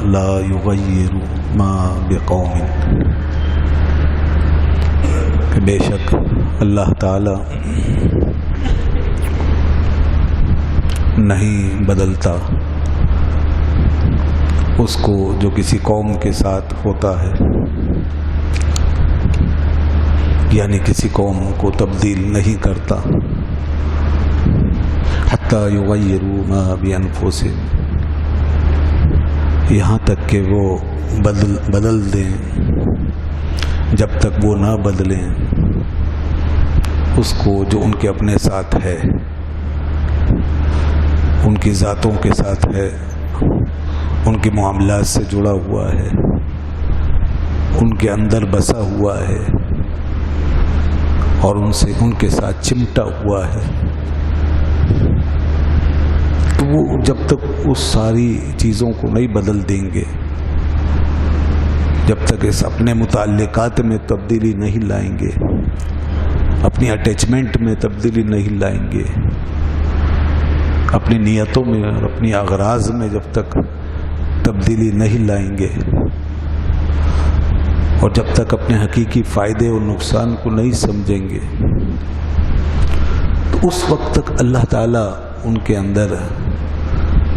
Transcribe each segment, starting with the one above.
لا یغیر ما بقوم، کہ بے شک اللہ تعالی نہیں بدلتا اس کو جو کسی قوم کے ساتھ ہوتا ہے، یعنی کسی قوم کو تبدیل نہیں کرتا، حتی یغیروا ما بانفسہم، یہاں تک کہ وہ بدل دیں، جب تک وہ نہ بدلیں اس کو جو ان کے اپنے ساتھ ہے، ان کی ذاتوں کے ساتھ ہے، ان کے معاملات سے جڑا ہوا ہے، ان کے اندر بسا ہوا ہے اور ان کے ساتھ چمٹا ہوا ہے۔ تو وہ جب تک اس ساری چیزوں کو نہیں بدل دیں گے، جب تک اس اپنے متعلقات میں تبدیلی نہیں لائیں گے، اپنی اٹیچمنٹ میں تبدیلی نہیں لائیں گے، اپنی نیتوں میں اور اپنی اغراض میں جب تک تبدیلی نہیں لائیں گے، اور جب تک اپنے حقیقی فائدے اور نقصان کو نہیں سمجھیں گے، تو اس وقت تک اللہ تعالیٰ ان کے اندر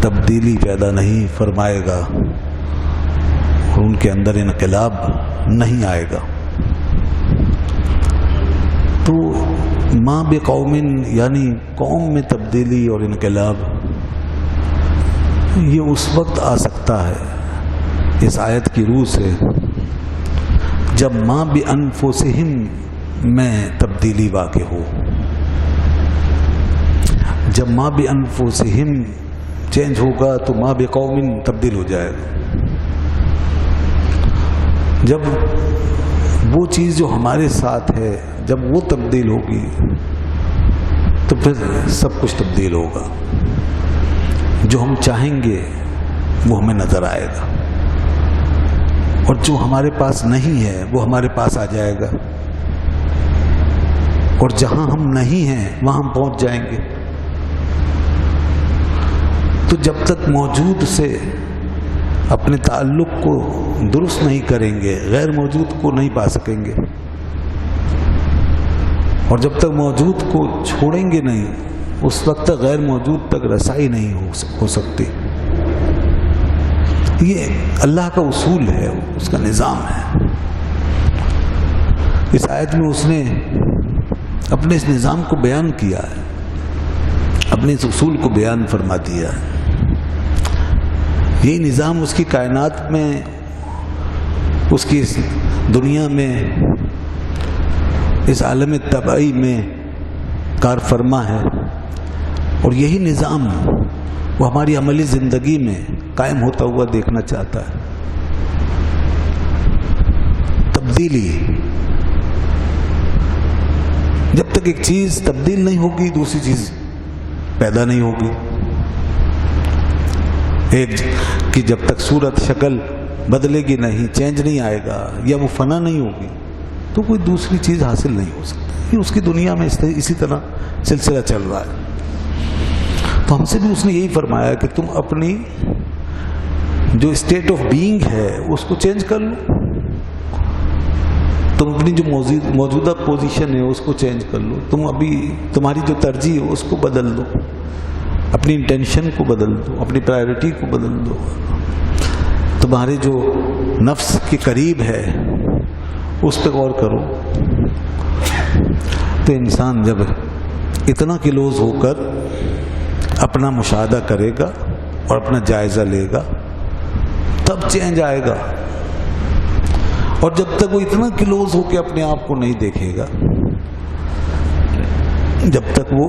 تبدیلی پیدا نہیں فرمائے گا اور ان کے اندر انقلاب نہیں آئے گا۔ تو ما بقوم یعنی قوم میں تبدیلی اور انقلاب یہ اس وقت آ سکتا ہے اس آیت کی روح سے جب ما بانفسہم میں تبدیلی واقع ہو، جب ما بانفسہم چینج ہوگا تو ما بقوم تبدیل ہو جائے گا۔ جب وہ چیز جو ہمارے ساتھ ہے جب وہ تبدیل ہوگی تو پھر سب کچھ تبدیل ہوگا، جو ہم چاہیں گے وہ ہمیں نظر آئے گا، اور جو ہمارے پاس نہیں ہے وہ ہمارے پاس آ جائے گا، اور جہاں ہم نہیں ہیں وہاں ہم پہنچ جائیں گے۔ تو جب تک موجود سے اپنے تعلق کو درست نہیں کریں گے غیر موجود کو نہیں پا سکیں گے، اور جب تک موجود کو چھوڑیں گے نہیں اس وقت تک غیر موجود تک رسائی نہیں ہو سکتی۔ یہ اللہ کا اصول ہے، اس کا نظام ہے۔ اس آیت میں اس نے اپنے اس نظام کو بیان کیا ہے، اپنے اس اصول کو بیان فرما دیا ہے۔ یہی نظام اس کی کائنات میں، اس کی اس دنیا میں، اس عالم طبعی میں کار فرما ہے، اور یہی نظام وہ ہماری عملی زندگی میں قائم ہوتا ہوا دیکھنا چاہتا ہے۔ تبدیلی، جب تک ایک چیز تبدیل نہیں ہوگی دوسری چیز پیدا نہیں ہوگی۔ ایک کہ جب تک صورت شکل بدلے گی نہیں، چینج نہیں آئے گا یا وہ فنا نہیں ہوگی تو کوئی دوسری چیز حاصل نہیں ہو سکتی۔ یہ اس کی دنیا میں اسی طرح سلسلہ چل رہا ہے۔ تو ہم سے بھی اس نے یہی فرمایا کہ تم اپنی جو اسٹیٹ آف بینگ ہے اس کو چینج کر لو، تم اپنی جو موجودہ پوزیشن ہے اس کو چینج کر لو، تم ابھی تمہاری جو ترجیح ہے اس کو بدل دو، اپنی انٹینشن کو بدل دو، اپنی پرائیورٹی کو بدل دو، تمہارے جو نفس کے قریب ہے اس پہ غور کرو۔ تو انسان جب اتنا کلوز ہو کر اپنا مشاہدہ کرے گا اور اپنا جائزہ لے گا تب چینج آئے گا، اور جب تک وہ اتنا کلوز ہو کے اپنے آپ کو نہیں دیکھے گا، جب تک وہ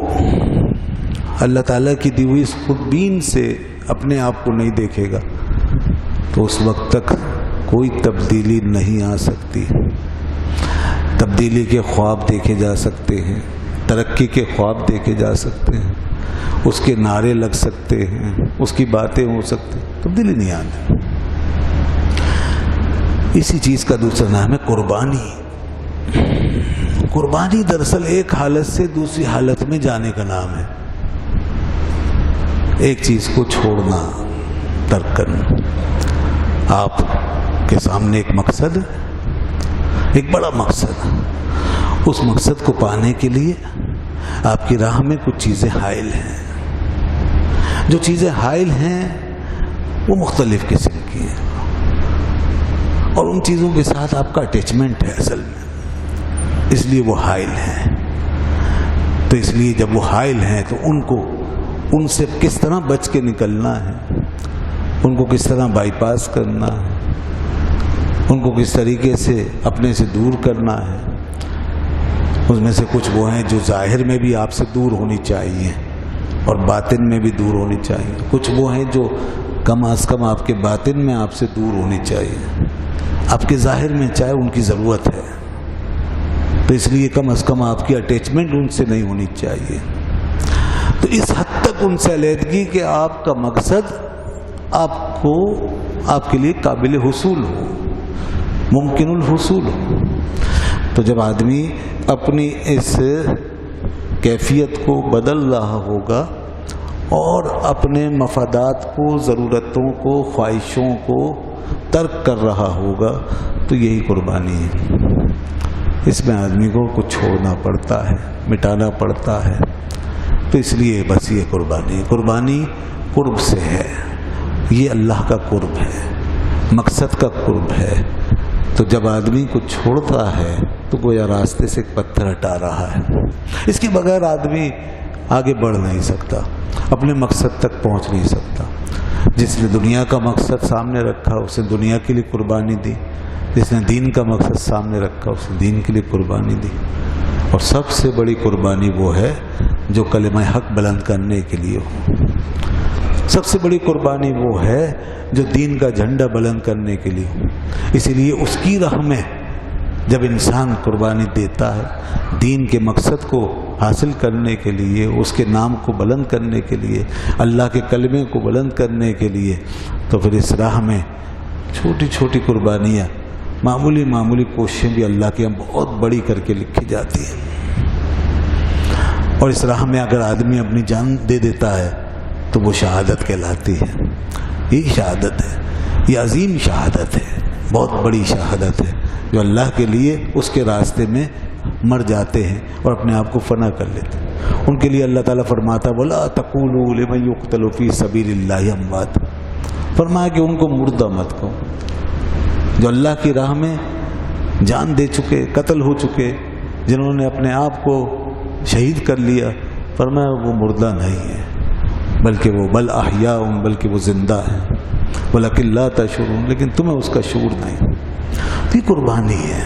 اللہ تعالیٰ کی دی ہوئی اس خودبین سے اپنے آپ کو نہیں دیکھے گا تو اس وقت تک کوئی تبدیلی نہیں آ سکتی۔ تبدیلی کے خواب دیکھے جا سکتے ہیں، ترقی کے خواب دیکھے جا سکتے ہیں، اس کے نعرے لگ سکتے ہیں، اس کی باتیں ہو سکتی، تبدیلی نہیں آتی۔ اسی چیز کا دوسرا نام ہے قربانی۔ قربانی دراصل ایک حالت سے دوسری حالت میں جانے کا نام ہے، ایک چیز کو چھوڑنا، ترک کرنا۔ آپ کے سامنے ایک مقصد ہے، ایک بڑا مقصد. اس مقصد کو پانے کے لیے آپ کی راہ میں کچھ چیزیں حائل ہیں. جو چیزیں حائل ہیں وہ مختلف قسم کی ہیں، اور ان چیزوں کے ساتھ آپ کا اٹیچمنٹ ہے اصل میں، اس لیے وہ حائل ہیں. تو اس لیے جب وہ حائل ہیں تو ان سے کس طرح بچ کے نکلنا ہے، ان کو کس طرح بائی پاس کرنا ہے، ان کو کس طریقے سے اپنے سے دور کرنا ہے. اس میں سے کچھ وہ ہیں جو ظاہر میں بھی آپ سے دور ہونی چاہیے اور باطن میں بھی دور ہونی چاہیے. کچھ وہ ہیں جو کم از کم آپ کے باطن میں آپ سے دور ہونی چاہیے، آپ کے ظاہر میں چاہے ان کی ضرورت ہے، تو اس لیے کم از کم آپ کی اٹیچمنٹ ان سے نہیں ہونی چاہیے. تو اس حد تک ان سے علیحدگی کہ آپ کا مقصد آپ کے لیے قابل حصول ہو، ممکن الحصول ہو. تو جب آدمی اپنی اس کیفیت کو بدل رہا ہوگا اور اپنے مفادات کو، ضرورتوں کو، خواہشوں کو ترک کر رہا ہوگا تو یہی قربانی ہے. اس میں آدمی کو کچھ چھوڑنا پڑتا ہے، مٹانا پڑتا ہے. تو اس لیے بس یہ قربانی قرب سے ہے، یہ اللہ کا قرب ہے، مقصد کا قرب ہے. تو جب آدمی کو چھوڑتا ہے تو گویا راستے سے ایک پتھر ہٹا رہا ہے. اس کے بغیر آدمی آگے بڑھ نہیں سکتا، اپنے مقصد تک پہنچ نہیں سکتا. جس نے دنیا کا مقصد سامنے رکھا اس نے دنیا کے لیے قربانی دی، جس نے دین کا مقصد سامنے رکھا اس نے دین کے لیے قربانی دی. اور سب سے بڑی قربانی وہ ہے جو کلمہ حق بلند کرنے کے لیے ہو. سب سے بڑی قربانی وہ ہے جو دین کا جھنڈا بلند کرنے کے لیے ہو. اسی لیے اس کی راہ میں جب انسان قربانی دیتا ہے دین کے مقصد کو حاصل کرنے کے لیے، اس کے نام کو بلند کرنے کے لیے، اللہ کے کلمے کو بلند کرنے کے لیے، تو پھر اس راہ میں چھوٹی چھوٹی قربانیاں، معمولی کوششیں بھی اللہ کے یہاں بہت بڑی کر کے لکھی جاتی ہیں. اور اس راہ میں اگر آدمی اپنی جان دے دیتا ہے تو وہ شہادت کہلاتی ہے. یہ شہادت ہے، یہ عظیم شہادت ہے، بہت بڑی شہادت ہے. جو اللہ کے لیے اس کے راستے میں مر جاتے ہیں اور اپنے آپ کو فنا کر لیتے ہیں، ان کے لیے اللہ تعالیٰ فرماتا وَلَا تَقُولُوا لِمَن يُقْتَلُ فِي سَبِيلِ اللَّهِ أَمْوَاتٌ. فرمایا کہ ان کو مردہ مت کہو. جو اللہ کی راہ میں جان دے چکے، قتل ہو چکے، جنہوں نے اپنے آپ کو شہید کر لیا، فرمایا وہ مردہ نہیں ہے بلکہ وہ بل احیاء، بلکہ وہ زندہ ہیں. وَلَكِنْ لَا تَشْعُرُونَ، لیکن تمہیں اس کا شعور نہیں. یہ قربانی ہے.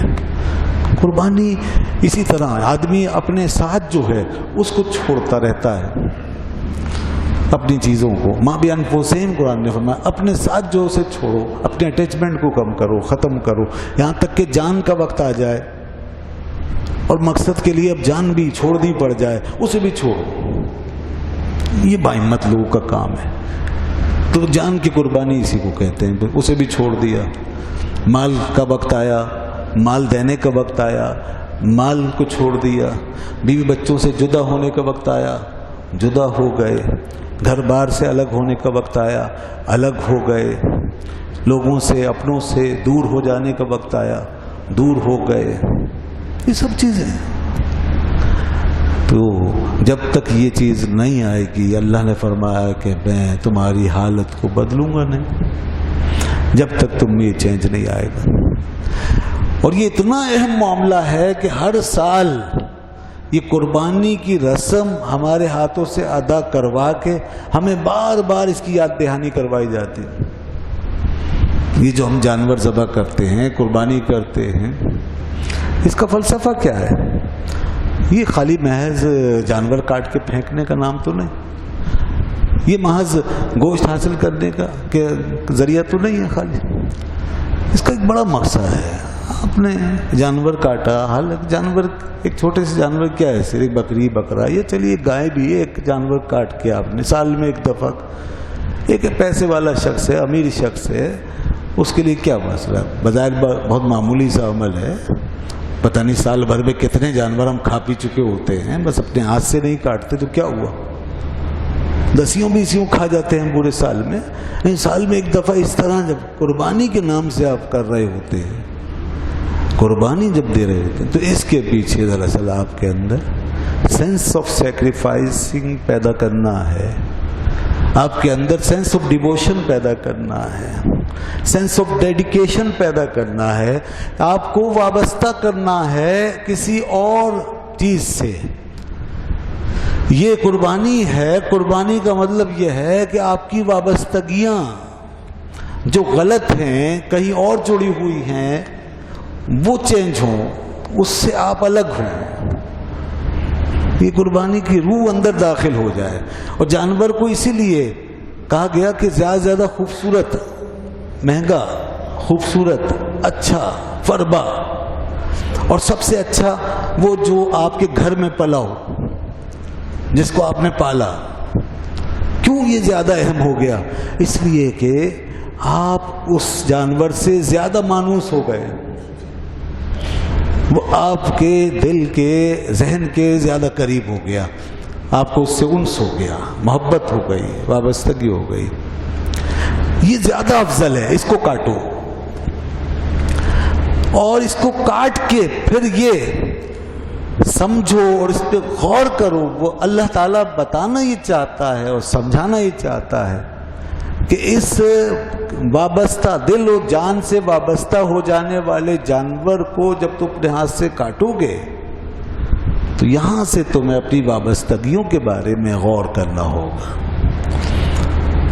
قربانی اسی طرح آدمی اپنے ساتھ جو ہے اس کو چھوڑتا رہتا ہے، اپنی چیزوں کو. ماں بِأَنفُسِهِمْ قرآن نے فرمایا اپنے ساتھ جو اسے چھوڑو، اپنے اٹیچمنٹ کو کم کرو، ختم کرو، یہاں تک کہ جان کا وقت آ جائے اور مقصد کے لیے اب جان بھی چھوڑنی پڑ جائے، اسے بھی چھوڑو. یہ باہمت لوگوں کا کام ہے. تو جان کی قربانی اسی کو کہتے ہیں. اسے بھی چھوڑ دیا. مال کا وقت آیا، مال دینے کا وقت آیا، مال کو چھوڑ دیا. بیوی بچوں سے جدا ہونے کا وقت آیا، جدا ہو گئے. گھر بار سے الگ ہونے کا وقت آیا، الگ ہو گئے. لوگوں سے، اپنوں سے دور ہو جانے کا وقت آیا، دور ہو گئے. یہ سب چیزیں. تو جب تک یہ چیز نہیں آئے گی، اللہ نے فرمایا کہ میں تمہاری حالت کو بدلوں گا نہیں، جب تک تم یہ چینج نہیں آئے گا. اور یہ اتنا اہم معاملہ ہے کہ ہر سال یہ قربانی کی رسم ہمارے ہاتھوں سے ادا کروا کے ہمیں بار بار اس کی یاد دہانی کروائی جاتی ہے. یہ جو ہم جانور ذبح کرتے ہیں، قربانی کرتے ہیں، اس کا فلسفہ کیا ہے؟ یہ خالی محض جانور کاٹ کے پھینکنے کا نام تو نہیں، یہ محض گوشت حاصل کرنے کا ذریعہ تو نہیں ہے. خالی اس کا ایک بڑا مقصد ہے. آپ نے جانور کاٹا، حالانکہ جانور ایک چھوٹے سے جانور کیا ہے، صرف بکری، بکرا، یہ چلیے گائے بھی ہے. ایک جانور کاٹ کے آپ نے سال میں ایک دفعہ، ایک پیسے والا شخص ہے، امیر شخص ہے، اس کے لیے کیا مسئلہ؟ بظاہر بہت معمولی سا عمل ہے. پتہ نہیں سال بھر میں کتنے جانور ہم کھا پی چکے ہوتے ہیں، بس اپنے ہاتھ سے نہیں کاٹتے تو کیا ہوا؟ دسیوں بیسیوں کھا جاتے ہیں پورے سال میں، نہیں سال میں ایک دفعہ اس طرح جب قربانی کے نام سے آپ کر رہے ہوتے ہیں، قربانی جب دے رہے ہوتے ہیں، تو اس کے پیچھے دراصل آپ کے اندر سینس آف سیکریفائسنگ پیدا کرنا ہے، آپ کے اندر سینس آف ڈیووشن پیدا کرنا ہے، سینس آف ڈیڈیکیشن پیدا کرنا ہے، آپ کو وابستہ کرنا ہے کسی اور چیز سے۔ یہ قربانی ہے۔ قربانی کا مطلب یہ ہے کہ آپ کی وابستگیاں جو غلط ہیں، کہیں اور جڑی ہوئی ہیں، وہ چینج ہوں، اس سے آپ الگ ہوں۔ یہ قربانی کی روح اندر داخل ہو جائے۔ اور جانور کو اسی لیے کہا گیا کہ زیادہ زیادہ خوبصورت، مہنگا، خوبصورت، اچھا، فربا، اور سب سے اچھا وہ جو آپ کے گھر میں پلا ہو، جس کو آپ نے پالا۔ کیوں یہ زیادہ اہم ہو گیا؟ اس لیے کہ آپ اس جانور سے زیادہ مانوس ہو گئے، وہ آپ کے دل کے، ذہن کے زیادہ قریب ہو گیا، آپ کو اس سے انس ہو گیا، محبت ہو گئی، وابستگی ہو گئی۔ یہ زیادہ افضل ہے، اس کو کاٹو، اور اس کو کاٹ کے پھر یہ سمجھو اور اس پہ غور کرو۔ وہ اللہ تعالیٰ بتانا یہ چاہتا ہے اور سمجھانا یہ چاہتا ہے کہ اس وابستہ دل و جان سے وابستہ ہو جانے والے جانور کو جب تم اپنے ہاتھ سے کاٹو گے تو یہاں سے تمہیں اپنی وابستگیوں کے بارے میں غور کرنا ہوگا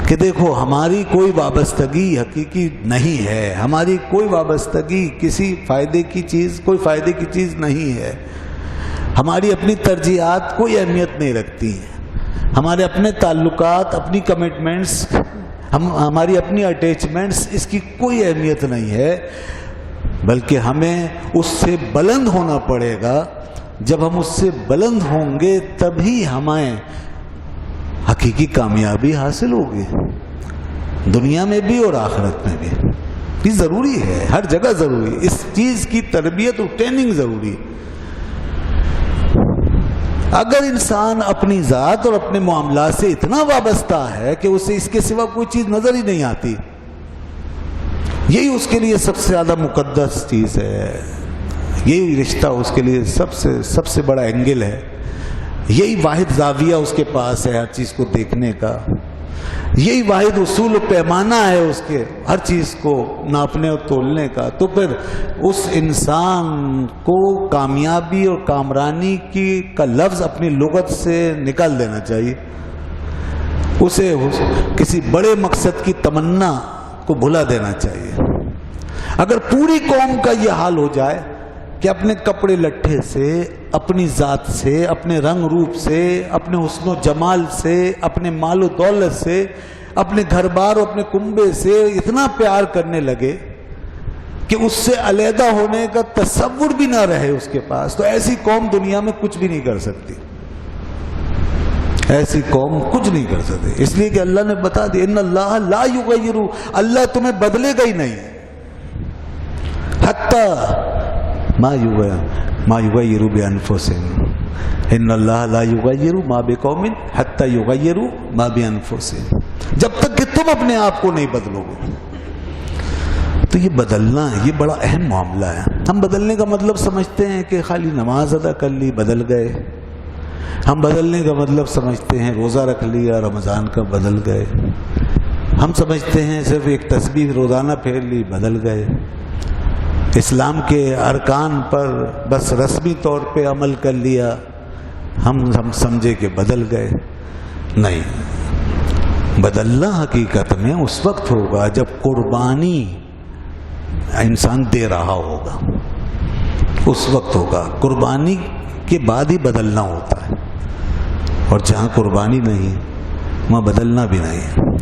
کہ دیکھو ہماری کوئی وابستگی حقیقی نہیں ہے، ہماری کوئی وابستگی کسی فائدے کی چیز، کوئی فائدے کی چیز نہیں ہے، ہماری اپنی ترجیحات کوئی اہمیت نہیں رکھتی ہیں، ہمارے اپنے تعلقات، اپنی کمٹمنٹس، ہماری اپنی اٹیچمنٹس، اس کی کوئی اہمیت نہیں ہے، بلکہ ہمیں اس سے بلند ہونا پڑے گا۔ جب ہم اس سے بلند ہوں گے تبھی ہمیں حقیقی کامیابی حاصل ہوگی، دنیا میں بھی اور آخرت میں بھی۔ یہ ضروری ہے، ہر جگہ ضروری ہے، اس چیز کی تربیت اور ٹریننگ ضروری ہے۔ اگر انسان اپنی ذات اور اپنے معاملات سے اتنا وابستہ ہے کہ اسے اس کے سوا کوئی چیز نظر ہی نہیں آتی، یہی اس کے لیے سب سے زیادہ مقدس چیز ہے، یہی رشتہ اس کے لیے سب سے بڑا اینگل ہے، یہی واحد زاویہ اس کے پاس ہے ہر چیز کو دیکھنے کا، یہی واحد اصول و پیمانہ ہے اس کے ہر چیز کو ناپنے اور تولنے کا۔ تو پھر اس انسان کو کامیابی اور کامرانی کا لفظ اپنی لغت سے نکال دینا چاہیے، اسے کسی بڑے مقصد کی تمنا کو بھلا دینا چاہیے۔ اگر پوری قوم کا یہ حال ہو جائے کہ اپنے کپڑے لٹھے سے، اپنی ذات سے، اپنے رنگ روپ سے، اپنے حسن و جمال سے، اپنے مال و دولت سے، اپنے گھر بار اور اپنے کنبے سے اتنا پیار کرنے لگے کہ اس سے علیحدہ ہونے کا تصور بھی نہ رہے اس کے پاس، تو ایسی قوم دنیا میں کچھ بھی نہیں کر سکتی، ایسی قوم کچھ نہیں کر سکتی۔ اس لیے کہ اللہ نے بتا دیا ان اللہ لا یغیر، اللہ تمہیں بدلے گا ہی نہیں، حتی ما یغیر بانفسہم، ان اللہ لا یغیر ما بقوم حتی یغیروا ما بانفسہم، جب تک کہ تم اپنے آپ کو نہیں بدلو گے۔ تو یہ بدلنا ہے، یہ بڑا اہم معاملہ ہے۔ ہم بدلنے کا مطلب سمجھتے ہیں کہ خالی نماز ادا کر لی بدل گئے، ہم بدلنے کا مطلب سمجھتے ہیں روزہ رکھ لیا رمضان کا بدل گئے، ہم سمجھتے ہیں صرف ایک تسبیح روزانہ پھیر لی بدل گئے، اسلام کے ارکان پر بس رسمی طور پہ عمل کر لیا ہم سمجھے کہ بدل گئے۔ نہیں، بدلنا حقیقت میں اس وقت ہوگا جب قربانی انسان دے رہا ہوگا، اس وقت ہوگا۔ قربانی کے بعد ہی بدلنا ہوتا ہے، اور جہاں قربانی نہیں وہاں بدلنا بھی نہیں۔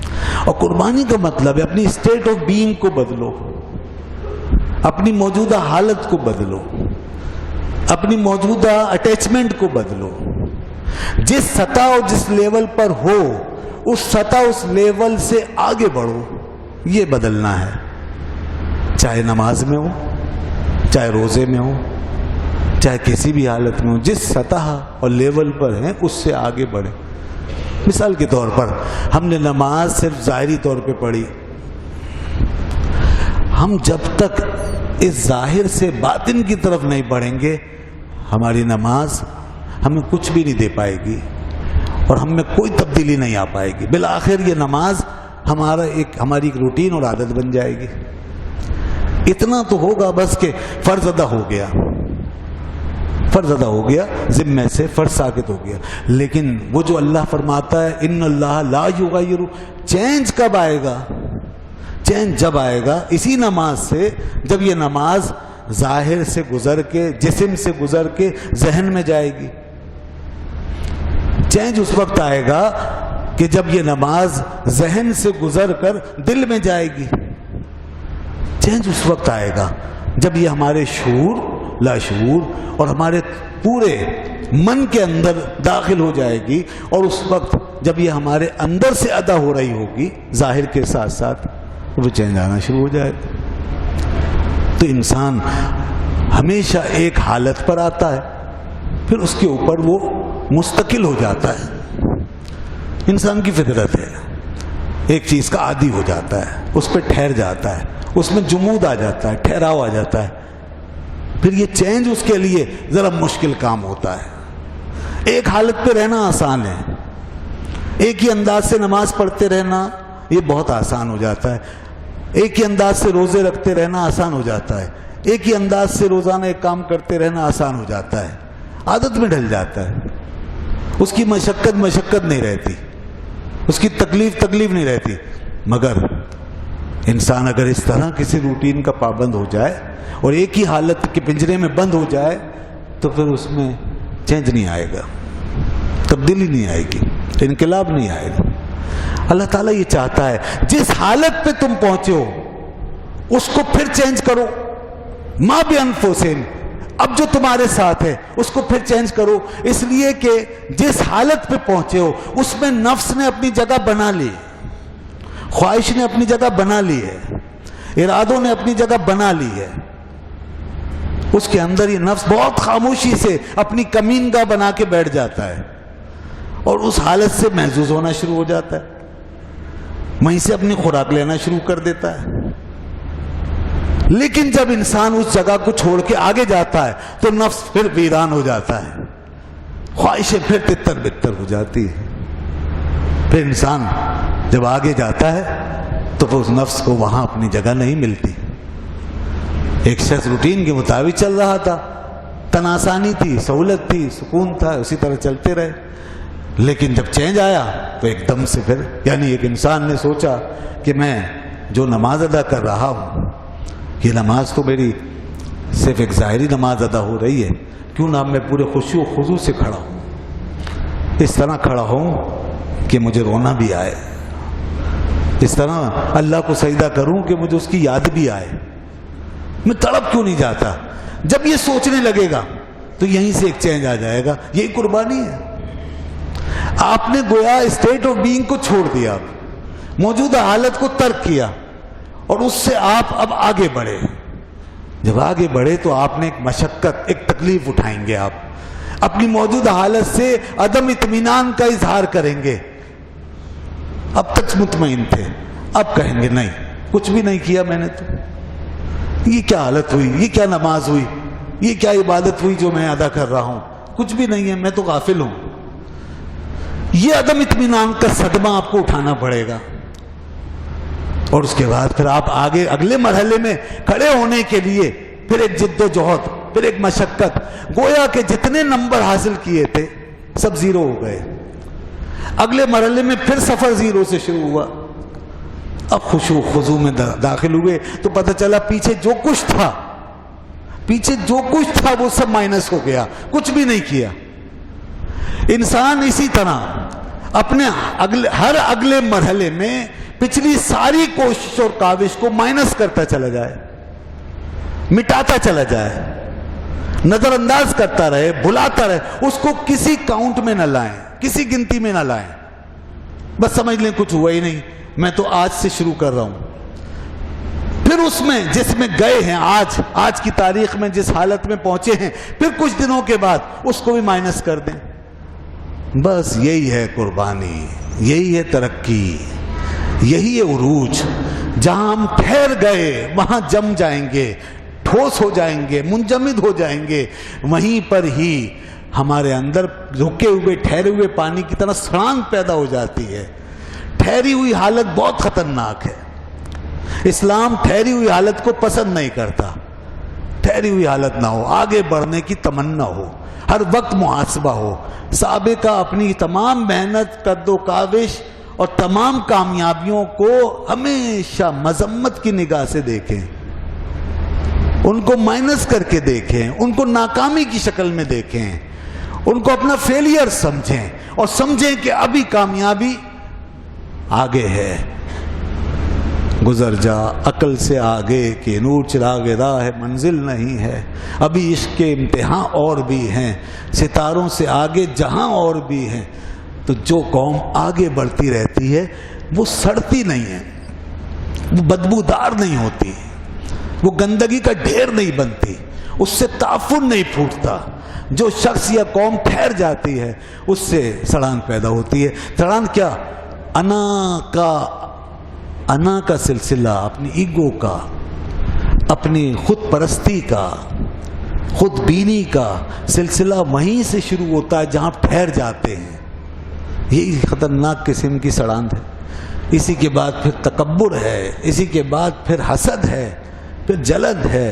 اور قربانی کا مطلب ہے اپنی اسٹیٹ آف بینگ کو بدلو، اپنی موجودہ حالت کو بدلو، اپنی موجودہ اٹیچمنٹ کو بدلو، جس سطح اور جس لیول پر ہو اس سطح اس لیول سے آگے بڑھو، یہ بدلنا ہے، چاہے نماز میں ہو، چاہے روزے میں ہو، چاہے کسی بھی حالت میں ہو، جس سطح اور لیول پر ہیں اس سے آگے بڑھے۔ مثال کے طور پر ہم نے نماز صرف ظاہری طور پہ پڑھی، ہم جب تک اس ظاہر سے باطن کی طرف نہیں بڑھیں گے ہماری نماز ہمیں کچھ بھی نہیں دے پائے گی اور ہم میں کوئی تبدیلی نہیں آ پائے گی. بالآخر یہ نماز ہماری ایک روٹین اور عادت بن جائے گی. اتنا تو ہوگا بس کہ فرض ادا ہو گیا، فرض ادا ہو گیا، ذمے سے فرض ساقط ہو گیا. لیکن وہ جو اللہ فرماتا ہے ان اللہ لا یغیر، چینج کب آئے گا؟ چینج جب آئے گا اسی نماز سے، جب یہ نماز ظاہر سے گزر کے، جسم سے گزر کے ذہن میں جائے گی. چینج اس وقت آئے گا کہ جب یہ نماز ذہن سے گزر کر دل میں جائے گی. چینج اس وقت آئے گا جب یہ ہمارے شعور، لاشعور اور ہمارے پورے من کے اندر داخل ہو جائے گی، اور اس وقت جب یہ ہمارے اندر سے ادا ہو رہی ہوگی ظاہر کے ساتھ ساتھ، وہ چینج آنا شروع ہو جائے گا. تو انسان ہمیشہ ایک حالت پر آتا ہے، پھر اس کے اوپر وہ مستقل ہو جاتا ہے. انسان کی فطرت ہے، ایک چیز کا عادی ہو جاتا ہے، اس پہ ٹھہر جاتا ہے، اس میں جمود آ جاتا ہے، ٹھہراؤ آ جاتا ہے. پھر یہ چینج اس کے لیے ذرا مشکل کام ہوتا ہے. ایک حالت پہ رہنا آسان ہے، ایک ہی انداز سے نماز پڑھتے رہنا یہ بہت آسان ہو جاتا ہے. ایک ہی انداز سے روزے رکھتے رہنا آسان ہو جاتا ہے. ایک ہی انداز سے روزانہ ایک کام کرتے رہنا آسان ہو جاتا ہے، عادت میں ڈھل جاتا ہے. اس کی مشقت نہیں رہتی، اس کی تکلیف نہیں رہتی. مگر انسان اگر اس طرح کسی روٹین کا پابند ہو جائے اور ایک ہی حالت کے پنجرے میں بند ہو جائے تو پھر اس میں چینج نہیں آئے گا، تبدیلی نہیں آئے گی، انقلاب نہیں آئے گا. اللہ تعالیٰ یہ چاہتا ہے جس حالت پہ تم پہنچے ہو اس کو پھر چینج کرو. ما بانفسہم، اب جو تمہارے ساتھ ہے اس کو پھر چینج کرو. اس لیے کہ جس حالت پہ پہنچے ہو اس میں نفس نے اپنی جگہ بنا لی، خواہش نے اپنی جگہ بنا لی ہے، ارادوں نے اپنی جگہ بنا لی ہے. اس کے اندر یہ نفس بہت خاموشی سے اپنی کمینگاہ بنا کے بیٹھ جاتا ہے اور اس حالت سے محظوظ ہونا شروع ہو جاتا ہے، وہیں سے اپنی خوراک لینا شروع کر دیتا ہے. لیکن جب انسان اس جگہ کو چھوڑ کے آگے جاتا ہے تو نفس پھر ویران ہو جاتا ہے، خواہشیں پھر تتر بتر ہو جاتی ہے. پھر انسان جب آگے جاتا ہے تو پھر اس نفس کو وہاں اپنی جگہ نہیں ملتی. ایک شخص روٹین کے مطابق چل رہا تھا، تن آسانی تھی، سہولت تھی، سکون تھا، اسی طرح چلتے رہے. لیکن جب چینج آیا تو ایک دم سے پھر یعنی ایک انسان نے سوچا کہ میں جو نماز ادا کر رہا ہوں یہ نماز تو میری صرف ایک ظاہری نماز ادا ہو رہی ہے، کیوں نہ میں پورے خشوع و خضوع سے کھڑا ہوں، اس طرح کھڑا ہوں کہ مجھے رونا بھی آئے، اس طرح اللہ کو سجدہ کروں کہ مجھے اس کی یاد بھی آئے. میں تڑپ کیوں نہیں جاتا؟ جب یہ سوچنے لگے گا تو یہیں سے ایک چینج آ جائے گا. یہی قربانی ہے. آپ نے گویا اسٹیٹ آف بینگ کو چھوڑ دیا، موجودہ حالت کو ترک کیا اور اس سے آپ اب آگے بڑھے. جب آگے بڑھے تو آپ نے ایک مشقت، ایک تکلیف اٹھائیں گے. آپ اپنی موجودہ حالت سے عدم اطمینان کا اظہار کریں گے. اب تک مطمئن تھے، اب کہیں گے نہیں، کچھ بھی نہیں کیا میں نے تو. یہ کیا حالت ہوئی، یہ کیا نماز ہوئی، یہ کیا عبادت ہوئی جو میں ادا کر رہا ہوں، کچھ بھی نہیں ہے، میں تو غافل ہوں. یہ عدم اطمینان کا صدمہ آپ کو اٹھانا پڑے گا. اور اس کے بعد پھر آپ آگے اگلے مرحلے میں کھڑے ہونے کے لیے پھر ایک جد و جہد، پھر ایک مشقت. گویا کہ جتنے نمبر حاصل کیے تھے سب زیرو ہو گئے. اگلے مرحلے میں پھر سفر زیرو سے شروع ہوا. اب خشوع خضوع میں داخل ہوئے تو پتہ چلا پیچھے جو کچھ تھا وہ سب مائنس ہو گیا، کچھ بھی نہیں کیا. انسان اسی طرح اپنے ہر اگلے مرحلے میں پچھلی ساری کوشش اور کاوش کو مائنس کرتا چلا جائے، مٹاتا چلا جائے، نظر انداز کرتا رہے، بھلاتا رہے. اس کو کسی کاؤنٹ میں نہ لائیں، کسی گنتی میں نہ لائیں. بس سمجھ لیں کچھ ہوا ہی نہیں، میں تو آج سے شروع کر رہا ہوں. پھر اس میں جس میں گئے ہیں آج کی تاریخ میں جس حالت میں پہنچے ہیں، پھر کچھ دنوں کے بعد اس کو بھی مائنس کر دیں. بس یہی ہے قربانی، یہی ہے ترقی، یہی ہے عروج۔ جہاں ہم ٹھہر گئے وہاں جم جائیں گے، ٹھوس ہو جائیں گے، منجمد ہو جائیں گے، وہیں پر ہی ہمارے اندر رکے ہوئے ٹھہرے ہوئے پانی کی طرح سڑان پیدا ہو جاتی ہے۔ ٹھہری ہوئی حالت بہت خطرناک ہے۔ اسلام ٹھہری ہوئی حالت کو پسند نہیں کرتا۔ ٹھہری ہوئی حالت نہ ہو، آگے بڑھنے کی تمنا ہو، ہر وقت محاسبہ ہو۔ سابقہ اپنی تمام محنت، قد و کاوش اور تمام کامیابیوں کو ہمیشہ مذمت کی نگاہ سے دیکھیں، ان کو مائنس کر کے دیکھیں، ان کو ناکامی کی شکل میں دیکھیں، ان کو اپنا فیلئر سمجھیں اور سمجھیں کہ ابھی کامیابی آگے ہے۔ گزر جا عقل سے آگے کہ نور چراغ راہ منزل نہیں ہے، ابھی عشق کے امتحان اور بھی ہیں، ستاروں سے آگے جہاں اور بھی ہیں۔ تو جو قوم آگے بڑھتی رہتی ہے وہ سڑتی نہیں ہے، وہ بدبودار نہیں ہوتی، وہ گندگی کا ڈھیر نہیں بنتی، اس سے تعفن نہیں پھوٹتا۔ جو شخص یا قوم ٹھہر جاتی ہے اس سے سڑان پیدا ہوتی ہے۔ سڑان کیا؟ انا کا سلسلہ، اپنی ایگو کا، اپنی خود پرستی کا، خود بینی کا سلسلہ وہیں سے شروع ہوتا ہے جہاں ٹھہر جاتے ہیں۔ یہی خطرناک قسم کی سڑان ہے۔ اسی کے بعد پھر تکبر ہے، اسی کے بعد پھر حسد ہے، پھر جلد ہے،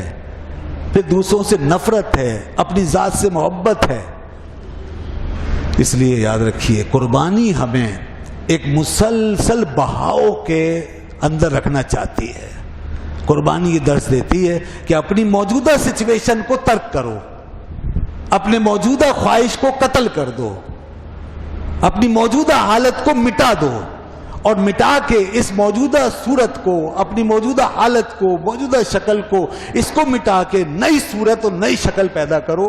پھر دوسروں سے نفرت ہے، اپنی ذات سے محبت ہے۔ اس لیے یاد رکھیے قربانی ہمیں ایک مسلسل بہاؤ کے اندر رکھنا چاہتی ہے۔ قربانی یہ درس دیتی ہے کہ اپنی موجودہ سچویشن کو ترک کرو، اپنے موجودہ خواہش کو قتل کر دو، اپنی موجودہ حالت کو مٹا دو، اور مٹا کے اس موجودہ صورت کو، اپنی موجودہ حالت کو، موجودہ شکل کو، اس کو مٹا کے نئی صورت اور نئی شکل پیدا کرو،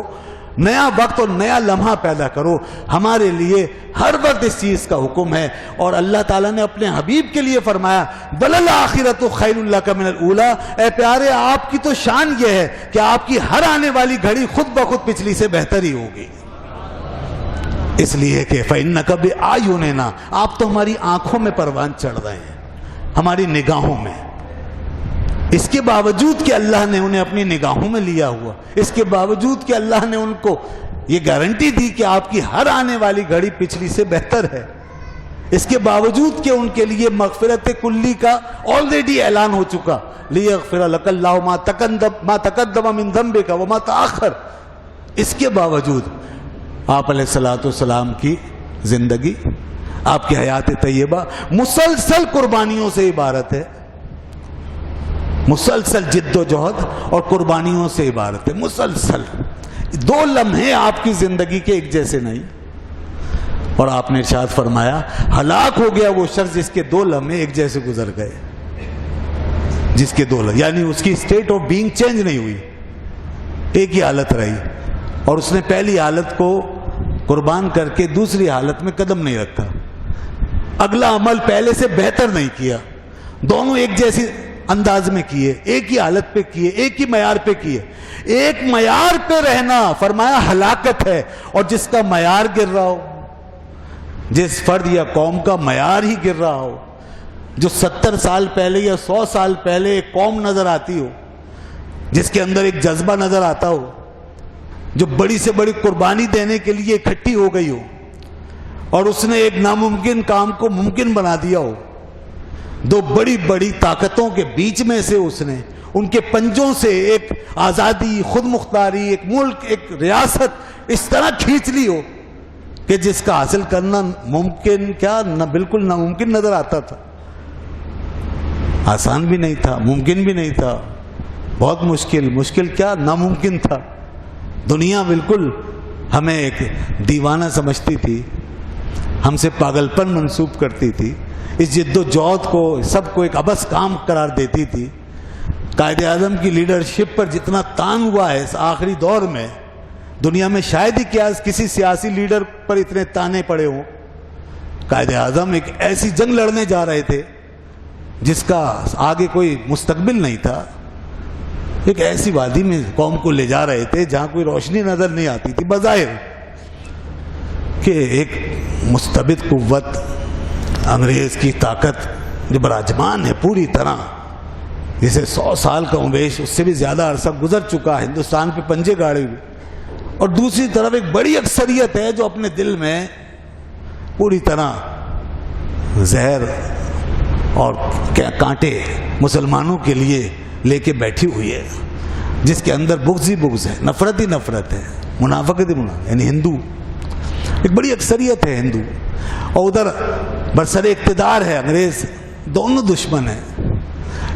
نیا وقت اور نیا لمحہ پیدا کرو۔ ہمارے لیے ہر وقت اس چیز کا حکم ہے، اور اللہ تعالیٰ نے اپنے حبیب کے لیے فرمایا وَلَلْآخِرَةُ خَيْرٌ لَكَ مِنَ الْأُولَىٰ، اے پیارے آپ کی تو شان یہ ہے کہ آپ کی ہر آنے والی گھڑی خود بخود پچھلی سے بہتر ہی ہوگی۔ اس لیے کہ فَإِنَّكَ بِأَعْيُنِنَا، آپ تو ہماری آنکھوں میں پروان چڑھ رہے ہیں، ہماری نگاہوں میں۔ اس کے باوجود کہ اللہ نے انہیں اپنی نگاہوں میں لیا ہوا، اس کے باوجود کہ اللہ نے ان کو یہ گارنٹی دی کہ آپ کی ہر آنے والی گھڑی پچھلی سے بہتر ہے، اس کے باوجود کہ ان کے لیے مغفرت کلی کا آلریڈی اعلان ہو چکا، لِيَغْفِرَ لَكَ اللَّهُ مَا تَقَدَّمَ مِن ذَنبِكَ وَمَا تَأَخَّرَ، اس کے باوجود آپ علیہ الصلوۃ والسلام کی زندگی، آپ کی حیات طیبہ مسلسل قربانیوں سے عبارت ہے، مسلسل جد و جہد اور قربانیوں سے عبارت ہے، مسلسل۔ دو لمحے آپ کی زندگی کے ایک جیسے نہیں، اور آپ نے ارشاد فرمایا ہلاک ہو گیا وہ شخص جس کے دو لمحے ایک جیسے گزر گئے، جس کے دو لمحے، یعنی اس کی اسٹیٹ آف بینگ چینج نہیں ہوئی، ایک ہی حالت رہی، اور اس نے پہلی حالت کو قربان کر کے دوسری حالت میں قدم نہیں رکھا، اگلا عمل پہلے سے بہتر نہیں کیا، دونوں ایک جیسی انداز میں کیے، ایک ہی حالت پہ کیے، ایک ہی معیار پہ کیے۔ ایک معیار پہ رہنا فرمایا ہلاکت ہے، اور جس کا معیار گر رہا ہو، جس فرد یا قوم کا معیار ہی گر رہا ہو، جو 70 سال پہلے یا 100 سال پہلے ایک قوم نظر آتی ہو، جس کے اندر ایک جذبہ نظر آتا ہو، جو بڑی سے بڑی قربانی دینے کے لیے اکٹھی ہو گئی ہو، اور اس نے ایک ناممکن کام کو ممکن بنا دیا ہو، دو بڑی بڑی طاقتوں کے بیچ میں سے اس نے ان کے پنجوں سے ایک آزادی، خود مختاری، ایک ملک، ایک ریاست اس طرح کھینچ لی ہو کہ جس کا حاصل کرنا ممکن کیا نہ بالکل ناممکن نظر آتا تھا، آسان بھی نہیں تھا، ممکن بھی نہیں تھا، بہت مشکل کیا ناممکن تھا۔ دنیا بالکل ہمیں ایک دیوانہ سمجھتی تھی، ہم سے پاگل پن منسوب کرتی تھی، اس جد و جہد کو سب کو ایک عبث کام قرار دیتی تھی۔ قائد اعظم کی لیڈرشپ پر جتنا تان ہوا ہے اس آخری دور میں، دنیا میں شاید ہی کیا کسی سیاسی لیڈر پر اتنے تانے پڑے ہوں۔ قائد اعظم ایک ایسی جنگ لڑنے جا رہے تھے جس کا آگے کوئی مستقبل نہیں تھا، ایک ایسی وادی میں قوم کو لے جا رہے تھے جہاں کوئی روشنی نظر نہیں آتی تھی بظاہر، کہ ایک مستبد قوت انگریز کی طاقت جو براجمان ہے پوری طرح، جسے 100 سال کا اویش اس سے بھی زیادہ عرصہ گزر چکا، ہندوستان پہ پنجے گاڑے ہوئے، اور دوسری طرف ایک بڑی اکثریت ہے جو اپنے دل میں پوری طرح زہر اور کانٹے مسلمانوں کے لیے لے کے بیٹھی ہوئی ہے، جس کے اندر بغض ہی بغض ہے، نفرت ہی نفرت ہے، منافقت ہی منافقت، یعنی ہندو ایک بڑی اکثریت ہے ہندو، اور ادھر برسر اقتدار ہے انگریز، دونوں دشمن ہیں۔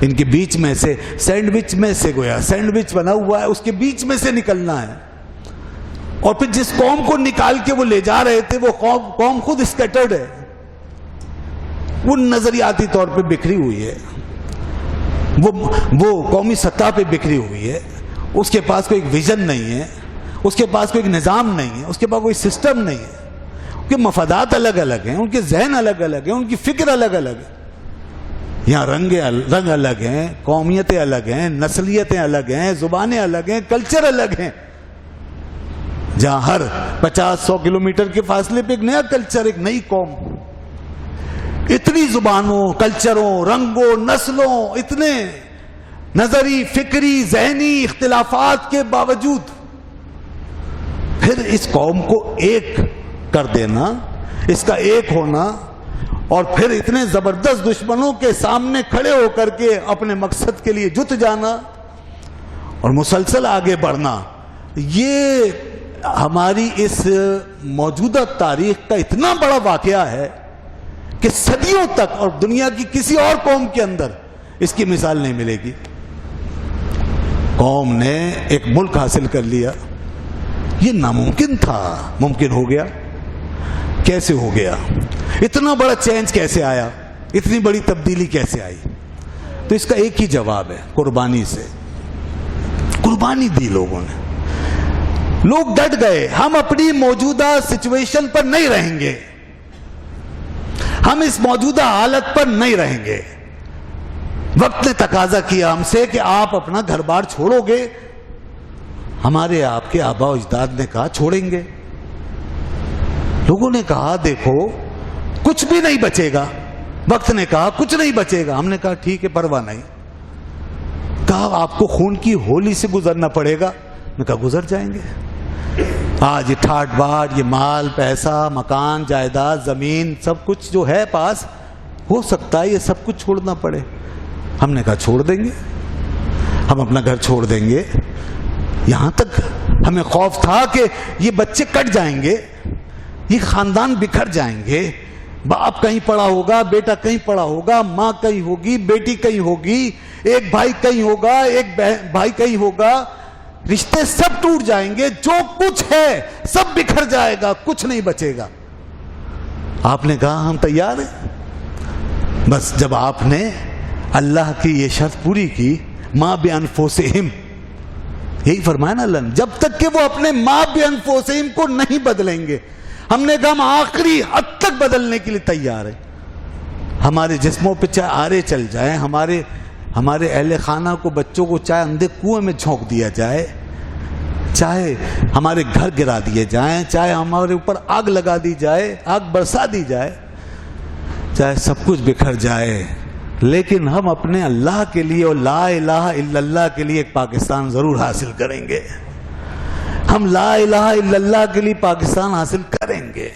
ان کے بیچ میں سے سینڈوچ میں سے گویا سینڈوچ بنا ہوا ہے، اس کے بیچ میں سے نکلنا ہے، اور پھر جس قوم کو نکال کے وہ لے جا رہے تھے وہ قوم خود اسکیٹرڈ ہے، وہ نظریاتی طور پہ بکھری ہوئی ہے، وہ قومی سطح پہ بکھری ہوئی ہے، اس کے پاس کوئی ویژن نہیں ہے، اس کے پاس کوئی نظام نہیں ہے، اس کے پاس کوئی سسٹم نہیں ہے، ان کے مفادات الگ الگ ہیں، ان کے ذہن الگ الگ ہیں، ان کی فکر الگ الگ ہے، یہاں رنگ الگ ہیں، قومیتیں الگ ہیں، نسلیتیں الگ ہیں، زبانیں الگ ہیں، کلچر الگ ہیں، جہاں ہر 50-100 کلومیٹر کے فاصلے پہ ایک نیا کلچر، ایک نئی قوم، اتنی زبانوں، کلچروں، رنگوں، نسلوں، اتنے نظری، فکری، ذہنی اختلافات کے باوجود پھر اس قوم کو ایک کر دینا، اس کا ایک ہونا، اور پھر اتنے زبردست دشمنوں کے سامنے کھڑے ہو کر کے اپنے مقصد کے لیے جت جانا اور مسلسل آگے بڑھنا، یہ ہماری اس موجودہ تاریخ کا اتنا بڑا واقعہ ہے کہ صدیوں تک اور دنیا کی کسی اور قوم کے اندر اس کی مثال نہیں ملے گی۔ قوم نے ایک ملک حاصل کر لیا، یہ ناممکن تھا، ممکن ہو گیا۔ کیسے ہو گیا؟ اتنا بڑا چینج کیسے آیا؟ اتنی بڑی تبدیلی کیسے آئی؟ تو اس کا ایک ہی جواب ہے، قربانی سے۔ قربانی دی لوگوں نے، لوگ ڈٹ گئے، ہم اپنی موجودہ سچویشن پر نہیں رہیں گے، ہم اس موجودہ حالت پر نہیں رہیں گے۔ وقت نے تقاضا کیا ہم سے کہ آپ اپنا گھر بار چھوڑو گے، ہمارے آپ کے آبا و اجداد نے کہا چھوڑیں گے، لوگوں نے کہا دیکھو کچھ بھی نہیں بچے گا، وقت نے کہا کچھ نہیں بچے گا، ہم نے کہا ٹھیک ہے پرواہ نہیں، کہا آپ کو خون کی ہولی سے گزرنا پڑے گا، میں کہا گزر جائیں گے۔ آج یہ ٹھاٹ باٹ، یہ مال پیسہ، مکان جائیداد، زمین، سب کچھ جو ہے پاس، ہو سکتا ہے یہ سب کچھ چھوڑنا پڑے، ہم نے کہا چھوڑ دیں گے، ہم اپنا گھر چھوڑ دیں گے۔ یہاں تک ہمیں خوف تھا کہ یہ بچے کٹ جائیں گے، یہ خاندان بکھر جائیں گے، باپ کہیں پڑا ہوگا، بیٹا کہیں پڑا ہوگا، ماں کہیں ہوگی، بیٹی کہیں ہوگی، ایک بھائی کہیں ہوگا، ایک بھائی کہیں ہوگا، رشتے سب ٹوٹ جائیں گے، جو کچھ ہے سب بکھر جائے گا، کچھ نہیں بچے گا۔ آپ نے کہا ہم تیار ہیں۔ بس جب آپ نے اللہ کی یہ شرط پوری کی، ماں بانفسہم، یہی فرمایا نا اللہ نے، جب تک کہ وہ اپنے ماں بانفسہم کو نہیں بدلیں گے، ہم نے کہا ہم آخری حد تک بدلنے کے لیے تیار ہیں۔ ہمارے جسموں پہ چاہے آرے چل جائیں، ہمارے اہل خانہ کو، بچوں کو چاہے اندھے کنویں میں جھونک دیا جائے، چاہے ہمارے گھر گرا دیے جائیں، چاہے ہمارے اوپر آگ لگا دی جائے، آگ برسا دی جائے، چاہے سب کچھ بکھر جائے، لیکن ہم اپنے اللہ کے لیے اور لا الہ الا اللہ کے لیے ایک پاکستان ضرور حاصل کریں گے۔ ہم لا الہ الا اللہ کے لیے پاکستان حاصل کریں گے،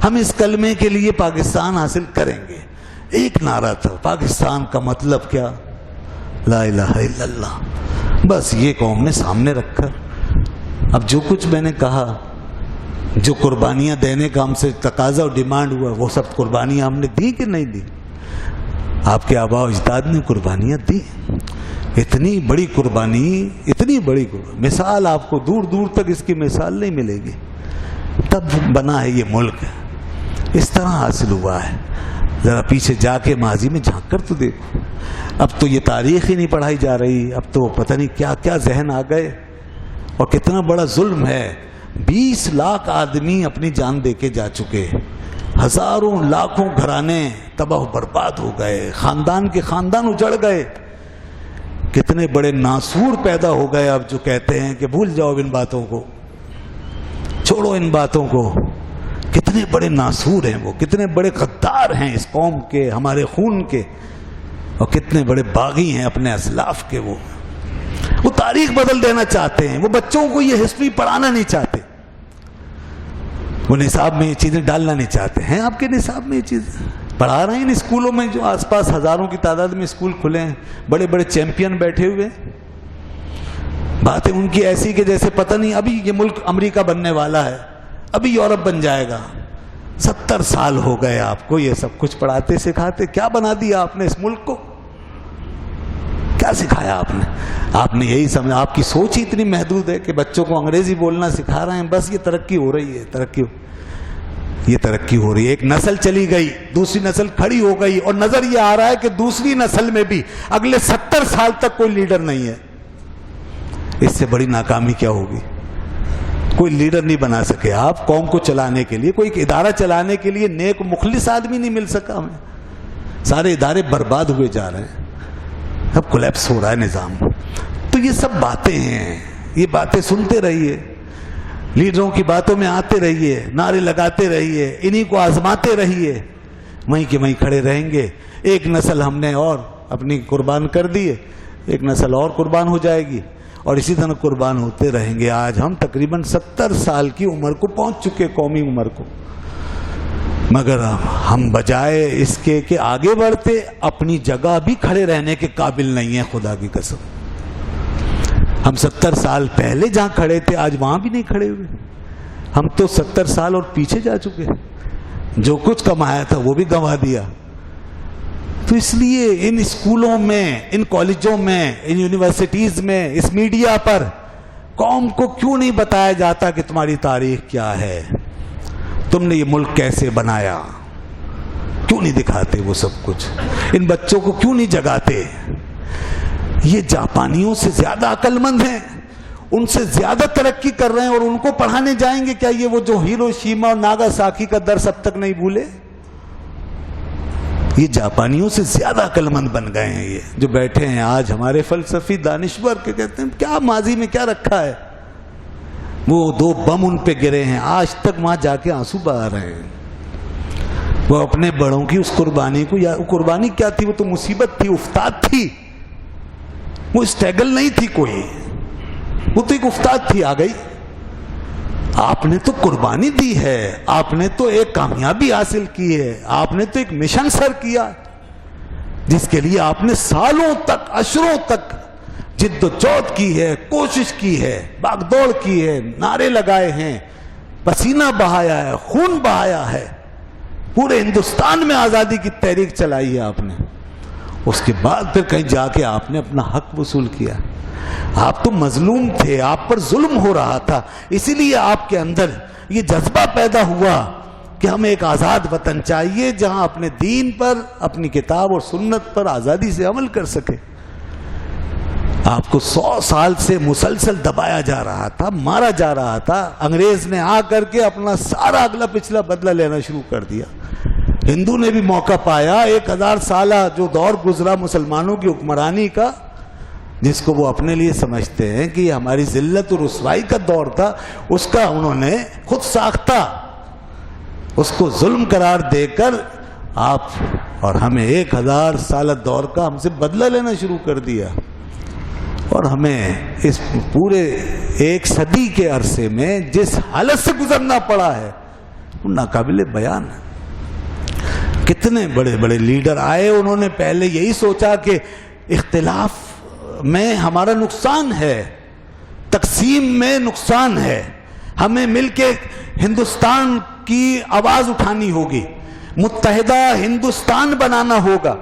ہم اس کلمے کے لیے پاکستان حاصل کریں گے۔ ایک نعرہ تھا، پاکستان کا مطلب کیا؟ لا الہ الا اللہ۔ بس یہ قوم نے سامنے رکھ کر، اب جو کچھ میں نے کہا، جو قربانیاں دینے کا ہم سے تقاضا اور ڈیمانڈ ہوا، وہ سب قربانیاں ہم نے دی کہ نہیں دی؟ آپ کے آبا و اجداد نے قربانیاں دی، اتنی بڑی قربانی، اتنی بڑی قربانی، مثال آپ کو دور دور تک اس کی مثال نہیں ملے گی۔ تب بنا ہے یہ ملک، اس طرح حاصل ہوا ہے۔ ذرا پیچھے جا کے ماضی میں جھانک کر تو دیکھو، اب تو یہ تاریخ ہی نہیں پڑھائی جا رہی، اب تو پتہ نہیں کیا کیا ذہن آ گئے، اور کتنا بڑا ظلم ہے۔ 20 لاکھ آدمی اپنی جان دے کے جا چکے، ہزاروں لاکھوں گھرانے تباہ و برباد ہو گئے، خاندان کے خاندان اجڑ گئے، کتنے بڑے ناسور پیدا ہو گئے اب جو کہتے ہیں کہ بھول جاؤ ان باتوں کو، چھوڑو ان باتوں کو، کتنے بڑے ناسور ہیں وہ، کتنے بڑے غدار ہیں اس قوم کے، ہمارے خون کے، اور کتنے بڑے باغی ہیں اپنے اسلاف کے۔ وہ تاریخ بدل دینا چاہتے ہیں، وہ بچوں کو یہ ہسٹری پڑھانا نہیں چاہتے، وہ نصاب میں یہ چیزیں ڈالنا نہیں چاہتے ہیں۔ آپ کے نصاب میں یہ چیزیں پڑھا رہے ہیں اسکولوں میں، جو آس پاس ہزاروں کی تعداد میں اسکول کھلے ہیں، بڑے بڑے چیمپئن بیٹھے ہوئے ہیں۔ باتیں ان کی ایسی کہ جیسے پتہ نہیں ابھی یہ ملک امریکہ بننے والا ہے، ابھی یورپ بن جائے گا۔ 70 سال ہو گئے آپ کو یہ سب کچھ پڑھاتے سکھاتے، کیا بنا دیا آپ نے اس ملک کو؟ کیا سکھایا آپ نے؟ آپ نے یہی سمجھا، آپ کی سوچ ہی اتنی محدود ہے کہ بچوں کو انگریزی بولنا سکھا رہے ہیں، بس یہ ترقی ہو رہی ہے، یہ ترقی ہو رہی ہے۔ ایک نسل چلی گئی، دوسری نسل کھڑی ہو گئی، اور نظر یہ آ رہا ہے کہ دوسری نسل میں بھی اگلے 70 سال تک کوئی لیڈر نہیں ہے۔ اس سے بڑی ناکامی کیا ہوگی؟ کوئی لیڈر نہیں بنا سکے آپ قوم کو چلانے کے لیے، کوئی ادارہ چلانے کے لیے نیک مخلص آدمی نہیں مل سکا ہمیں۔ سارے ادارے برباد ہوئے جا رہے ہیں، اب کولیپس ہو رہا ہے نظام۔ تو یہ سب باتیں ہیں، یہ باتیں سنتے رہیے، لیڈروں کی باتوں میں آتے رہیے، نعرے لگاتے رہیے، انہی کو آزماتے رہیے، وہیں کے وہیں کھڑے رہیں گے۔ ایک نسل ہم نے اور اپنی قربان کر دیے، ایک نسل اور قربان ہو جائے گی، اور اسی طرح قربان ہوتے رہیں گے۔ آج ہم تقریباً 70 سال کی عمر کو پہنچ چکے، قومی عمر کو، مگر ہم بجائے اس کے کہ آگے بڑھتے، اپنی جگہ بھی کھڑے رہنے کے قابل نہیں ہیں، خدا کی قسم۔ ہم 70 سال پہلے جہاں کھڑے تھے آج وہاں بھی نہیں کھڑے ہوئے۔ ہم تو 70 سال اور پیچھے جا چکے، جو کچھ کمایا تھا وہ بھی گنوا دیا۔ تو اس لیے ان اسکولوں میں، ان کالجوں میں، ان یونیورسٹیز میں، اس میڈیا پر قوم کو کیوں نہیں بتایا جاتا کہ تمہاری تاریخ کیا ہے، تم نے یہ ملک کیسے بنایا؟ کیوں نہیں دکھاتے وہ سب کچھ؟ ان بچوں کو کیوں نہیں جگاتے؟ یہ جاپانیوں سے زیادہ عقل مند ہیں، ان سے زیادہ ترقی کر رہے ہیں، اور ان کو پڑھانے جائیں گے کیا یہ وہ جو ہیروشیما اور ناگاساکی کا درس اب تک نہیں بھولے؟ یہ جاپانیوں سے زیادہ عقل مند بن گئے ہیں، یہ جو بیٹھے ہیں آج ہمارے فلسفی دانشور کے کہتے ہیں کیا ماضی میں کیا رکھا ہے۔ وہ 2 بم ان پہ گرے ہیں، آج تک وہاں جا کے آنسو بہا رہے ہیں۔ وہ اپنے بڑوں کی اس قربانی کو، یا قربانی کیا تھی، وہ تو مصیبت تھی، افتاد تھی، وہ اسٹیگل نہیں تھی کوئی، وہ تو ایک افتاد تھی، آ گئی۔ آپ نے تو قربانی دی ہے، آپ نے تو ایک کامیابی حاصل کی ہے، آپ نے تو ایک مشن سر کیا جس کے لیے آپ نے سالوں تک، اشروں تک جد و جہد کی ہے، کوشش کی ہے، بھاگ دوڑ کی ہے، نعرے لگائے ہیں، پسینہ بہایا ہے، خون بہایا ہے، پورے ہندوستان میں آزادی کی تحریک چلائی ہے آپ نے۔ اس کے بعد پھر کہیں جا کے آپ نے اپنا حق وصول کیا۔ آپ تو مظلوم تھے، آپ پر ظلم ہو رہا تھا، اسی لیے آپ کے اندر یہ جذبہ پیدا ہوا کہ ہمیں ایک آزاد وطن چاہیے جہاں اپنے دین پر، اپنی کتاب اور سنت پر آزادی سے عمل کر سکے۔ آپ کو 100 سال سے مسلسل دبایا جا رہا تھا، مارا جا رہا تھا، انگریز نے آ کر کے اپنا سارا اگلا پچھلا بدلہ لینا شروع کر دیا۔ ہندو نے بھی موقع پایا، 1000 سالہ جو دور گزرا مسلمانوں کی حکمرانی کا، جس کو وہ اپنے لیے سمجھتے ہیں کہ یہ ہماری ذلت اور رسوائی کا دور تھا، اس کا انہوں نے خود ساختہ، اس کو ظلم قرار دے کر آپ اور ہمیں 1000 سالہ دور کا ہم سے بدلہ لینا شروع کر دیا، اور ہمیں اس پورے 1 صدی کے عرصے میں جس حالت سے گزرنا پڑا ہے وہ ناقابل بیان ہے۔ کتنے بڑے بڑے لیڈر آئے، انہوں نے پہلے یہی سوچا کہ اختلاف میں ہمارا نقصان ہے، تقسیم میں نقصان ہے، ہمیں مل کے ہندوستان کی آواز اٹھانی ہوگی، متحدہ ہندوستان بنانا ہوگا،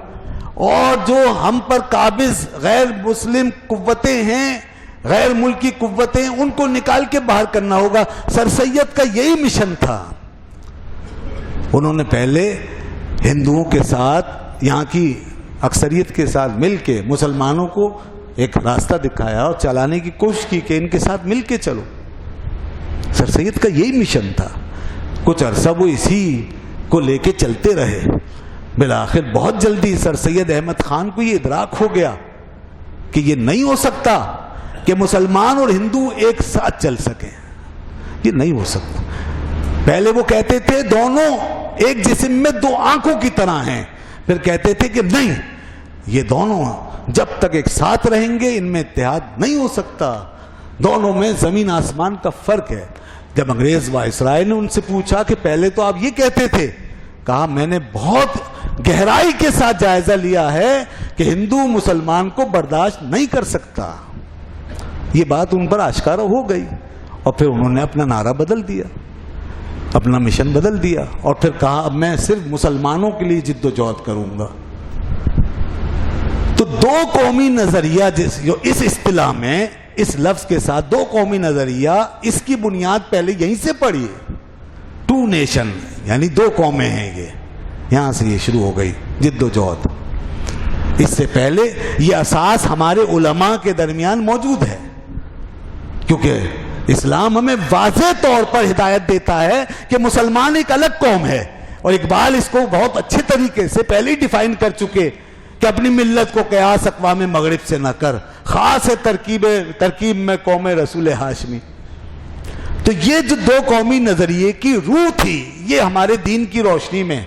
اور جو ہم پر قابض غیر مسلم قوتیں ہیں، غیر ملکی قوتیں، ان کو نکال کے باہر کرنا ہوگا۔ سر سید کا یہی مشن تھا۔ انہوں نے پہلے ہندوؤں کے ساتھ، یہاں کی اکثریت کے ساتھ مل کے مسلمانوں کو ایک راستہ دکھایا اور چلانے کی کوشش کی کہ ان کے ساتھ مل کے چلو۔ سر سید کا یہی مشن تھا۔ کچھ عرصہ وہ اسی کو لے کے چلتے رہے، بالآخر بہت جلدی سر سید احمد خان کو یہ ادراک ہو گیا کہ یہ نہیں ہو سکتا کہ مسلمان اور ہندو ایک ساتھ چل سکیں، یہ نہیں ہو سکتا۔ پہلے وہ کہتے تھے دونوں ایک جسم میں دو آنکھوں کی طرح ہیں، پھر کہتے تھے کہ نہیں، یہ دونوں جب تک ایک ساتھ رہیں گے ان میں اتحاد نہیں ہو سکتا، دونوں میں زمین آسمان کا فرق ہے۔ جب انگریز وائسرائے نے ان سے پوچھا کہ پہلے تو آپ یہ کہتے تھے، کہا میں نے بہت گہرائی کے ساتھ جائزہ لیا ہے کہ ہندو مسلمان کو برداشت نہیں کر سکتا۔ یہ بات ان پر آشکارا ہو گئی اور پھر انہوں نے اپنا نعرہ بدل دیا، اپنا مشن بدل دیا اور پھر کہا اب میں صرف مسلمانوں کے لیے جد و جہد کروں گا۔ تو دو قومی نظریہ جو اس اصطلاح میں اس لفظ کے ساتھ دو قومی نظریہ، اس کی بنیاد پہلے یہیں سے پڑی ہے۔ ٹو نیشن یعنی دو قومیں ہیں، یہ یہاں سے یہ شروع ہو گئی جد و جہد۔ اس سے پہلے یہ اساس ہمارے علماء کے درمیان موجود ہے، کیونکہ اسلام ہمیں واضح طور پر ہدایت دیتا ہے کہ مسلمان ایک الگ قوم ہے، اور اقبال اس کو بہت اچھے طریقے سے پہلے ہی ڈیفائن کر چکے کہ اپنی ملت کو قیاس اقوام مغرب سے نہ کر، خاص ہے ترکیب میں قوم رسول ہاشمی۔ تو یہ جو دو قومی نظریے کی روح تھی، یہ ہمارے دین کی روشنی میں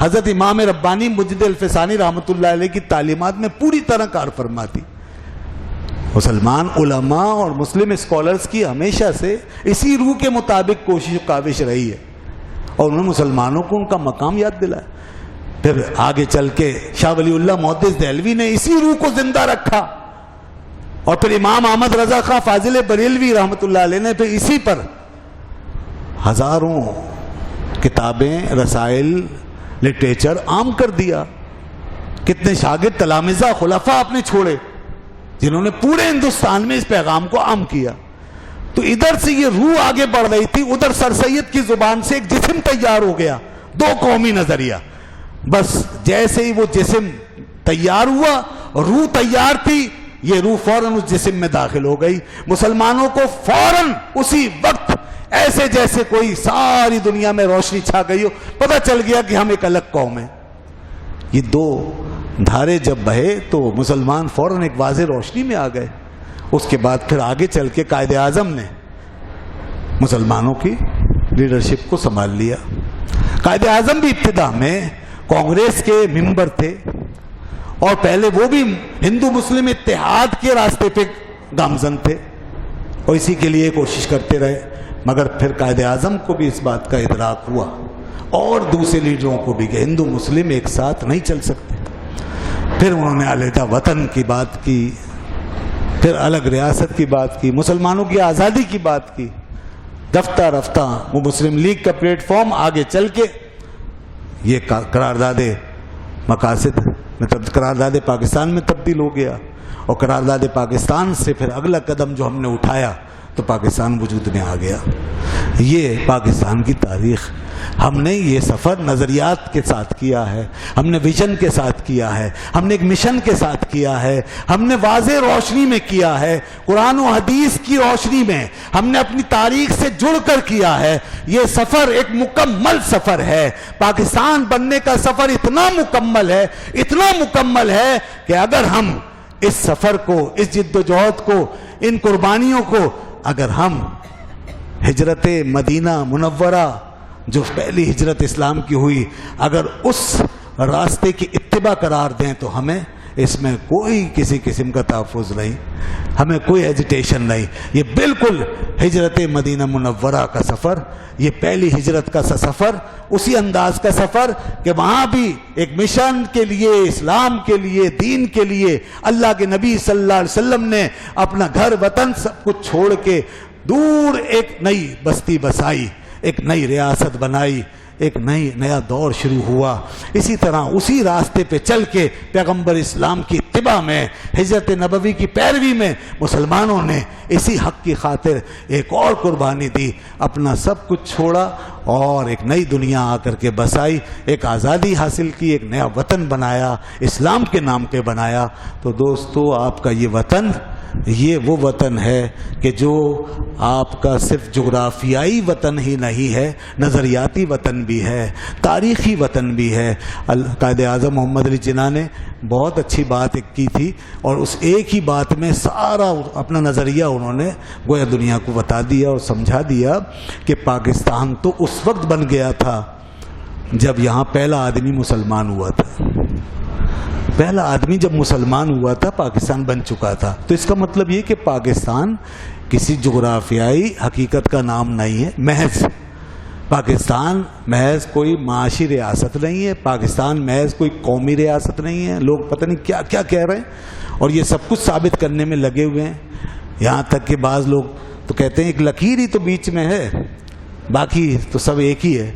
حضرت امام ربانی مجد الفسانی رحمۃ اللہ علیہ کی تعلیمات میں پوری طرح کار فرما تھی۔ مسلمان علماء اور مسلم اسکالرز کی ہمیشہ سے اسی روح کے مطابق کوشش و کاوش رہی ہے، اور انہوں نے مسلمانوں کو ان کا مقام یاد دلایا۔ پھر آگے چل کے شاہ ولی اللہ محدث دہلوی نے اسی روح کو زندہ رکھا، اور پھر امام احمد رضا خان فاضل بریلوی رحمۃ اللہ علیہ نے پھر اسی پر ہزاروں کتابیں، رسائل، لٹریچر عام کر دیا۔ کتنے شاگرد، تلامذہ، خلفاء آپ نے چھوڑے جنہوں نے پورے ہندوستان میں اس پیغام کو عام کیا۔ تو ادھر سے یہ روح آگے بڑھ رہی تھی، ادھر سر سید کی زبان سے ایک جسم تیار ہو گیا، دو قومی نظریہ۔ بس جیسے ہی وہ جسم تیار ہوا، روح تیار تھی، یہ روح فوراً اس جسم میں داخل ہو گئی۔ مسلمانوں کو فوراً اسی وقت ایسے جیسے کوئی ساری دنیا میں روشنی چھا گئی ہو، پتہ چل گیا کہ ہم ایک الگ قوم ہیں۔ یہ دو دھارے جب بہے تو مسلمان فوراً ایک واضح روشنی میں آ گئے۔ اس کے بعد پھر آگے چل کے قائد اعظم نے مسلمانوں کی لیڈرشپ کو سنبھال لیا۔ قائد اعظم بھی ابتدا میں کانگریس کے ممبر تھے، اور پہلے وہ بھی ہندو مسلم اتحاد کے راستے پہ گامزن تھے، اور اسی کے لیے کوشش کرتے رہے، مگر پھر قائد اعظم کو بھی اس بات کا ادراک ہوا، اور دوسرے لیڈروں کو بھی، کہ ہندو مسلم ایک ساتھ نہیں چل سکتے۔ پھر انہوں نے علیحدہ وطن کی بات کی، پھر الگ ریاست کی بات کی، مسلمانوں کی آزادی کی بات کی۔ رفتہ رفتہ وہ مسلم لیگ کا پلیٹ فارم آگے چل کے یہ قرارداد مقاصد قرارداد پاکستان میں تبدیل ہو گیا، اور قرارداد پاکستان سے پھر اگلا قدم جو ہم نے اٹھایا تو پاکستان وجود میں آ گیا۔ یہ پاکستان کی تاریخ، ہم نے یہ سفر نظریات کے ساتھ کیا ہے، ہم نے ویژن کے ساتھ کیا ہے، ہم نے ایک مشن کے ساتھ کیا ہے، ہم نے واضح روشنی میں کیا ہے، قرآن و حدیث کی روشنی میں ہم نے اپنی تاریخ سے جڑ کر کیا ہے۔ یہ سفر ایک مکمل سفر ہے۔ پاکستان بننے کا سفر اتنا مکمل ہے کہ اگر ہم اس سفر کو، اس جد و جہد کو، ان قربانیوں کو اگر ہم ہجرت مدینہ منورہ جو پہلی ہجرت اسلام کی ہوئی، اگر اس راستے کی اتباع قرار دیں تو ہمیں اس میں کوئی کسی قسم کا تحفظ نہیں، ہمیں کوئی ایجیٹیشن نہیں۔ یہ بالکل ہجرت مدینہ منورہ کا سفر، یہ پہلی ہجرت کا سفر، اسی انداز کا سفر کہ وہاں بھی ایک مشن کے لیے، اسلام کے لیے، دین کے لیے اللہ کے نبی صلی اللہ علیہ وسلم نے اپنا گھر وطن سب کچھ چھوڑ کے دور ایک نئی بستی بسائی، ایک نئی ریاست بنائی، ایک نیا دور شروع ہوا۔ اسی طرح اسی راستے پہ چل کے پیغمبر اسلام کی اتباع میں، ہجرت نبوی کی پیروی میں مسلمانوں نے اسی حق کی خاطر ایک اور قربانی دی، اپنا سب کچھ چھوڑا اور ایک نئی دنیا آ کر کے بسائی، ایک آزادی حاصل کی، ایک نیا وطن بنایا، اسلام کے نام پہ بنایا۔ تو دوستو، آپ کا یہ وطن یہ وہ وطن ہے کہ جو آپ کا صرف جغرافیائی وطن ہی نہیں ہے، نظریاتی وطن بھی ہے، تاریخی وطن بھی ہے۔ قائد اعظم محمد علی جناح نے بہت اچھی بات کی تھی، اور اس ایک ہی بات میں سارا اپنا نظریہ انہوں نے گویا دنیا کو بتا دیا اور سمجھا دیا کہ پاکستان تو اس وقت بن گیا تھا جب یہاں پہلا آدمی مسلمان ہوا تھا۔ پہلا آدمی جب مسلمان ہوا تھا پاکستان بن چکا تھا۔ تو اس کا مطلب یہ کہ پاکستان کسی جغرافیائی حقیقت کا نام نہیں ہے، محض پاکستان محض کوئی معاشی ریاست نہیں ہے، پاکستان محض کوئی قومی ریاست نہیں ہے۔ لوگ پتہ نہیں کیا کیا کہہ رہے ہیں اور یہ سب کچھ ثابت کرنے میں لگے ہوئے ہیں، یہاں تک کہ بعض لوگ تو کہتے ہیں ایک لکیر ہی تو بیچ میں ہے، باقی تو سب ایک ہی ہے،